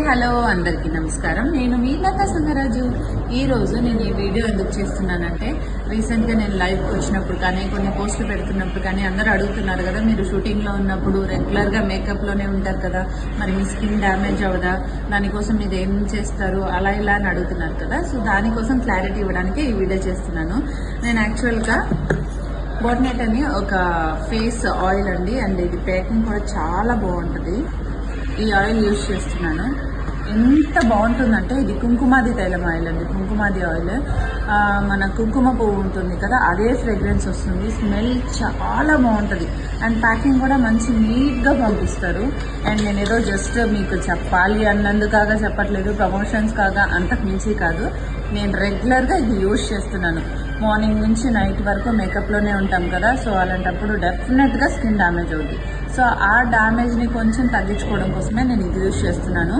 Hello అందరికీ నమస్కారం. నేను మీ లతా సంగరాజు. ఈరోజు నేను ఈ వీడియో ఎందుకు చేస్తున్నానంటే, రీసెంట్గా నేను లైవ్కి వచ్చినప్పుడు కానీ కొన్ని పోస్టులు పెడుతున్నప్పుడు కానీ అందరూ అడుగుతున్నారు కదా, మీరు షూటింగ్లో ఉన్నప్పుడు రెగ్యులర్గా మేకప్లోనే ఉంటారు కదా, మరి మీ స్కిన్ డ్యామేజ్ అవ్వదా, దానికోసం మీరు ఏం చేస్తారు అలా ఇలా అని అడుగుతున్నారు కదా. సో దానికోసం క్లారిటీ ఇవ్వడానికి ఈ వీడియో చేస్తున్నాను. నేను యాక్చువల్గా బోట్నెట్ అని ఒక ఫేస్ ఆయిల్ అండి, అండ్ ఇది ప్యాకింగ్ కూడా చాలా బాగుంటుంది. ఈ ఆయిల్ యూజ్ చేస్తున్నాను. ఎంత బాగుంటుందంటే, ఇది కుంకుమాది తైలం ఆయిల్ అండి. కుంకుమాది ఆయిల్ మన కుంకుమ పువ్వు ఉంటుంది కదా, అదే ఫ్రేగ్రెన్స్ వస్తుంది. స్మెల్ చాలా బాగుంటుంది. అండ్ ప్యాకింగ్ కూడా మంచి నీట్గా పంపిస్తారు. అండ్ నేను ఏదో జస్ట్ మీకు చెప్పాలి అన్నందుకాగా చెప్పట్లేదు, ప్రమోషన్స్ కాగా, అంతకు మించి కాదు. నేను రెగ్యులర్గా ఇది యూజ్ చేస్తున్నాను. మార్నింగ్ నుంచి నైట్ వరకు మేకప్లోనే ఉంటాం కదా, సో అలాంటప్పుడు డెఫినెట్గా స్కిన్ డ్యామేజ్ అవుతుంది. సో ఆ డ్యామేజ్ని కొంచెం తగ్గించుకోవడం కోసమే నేను ఇది యూజ్ చేస్తున్నాను.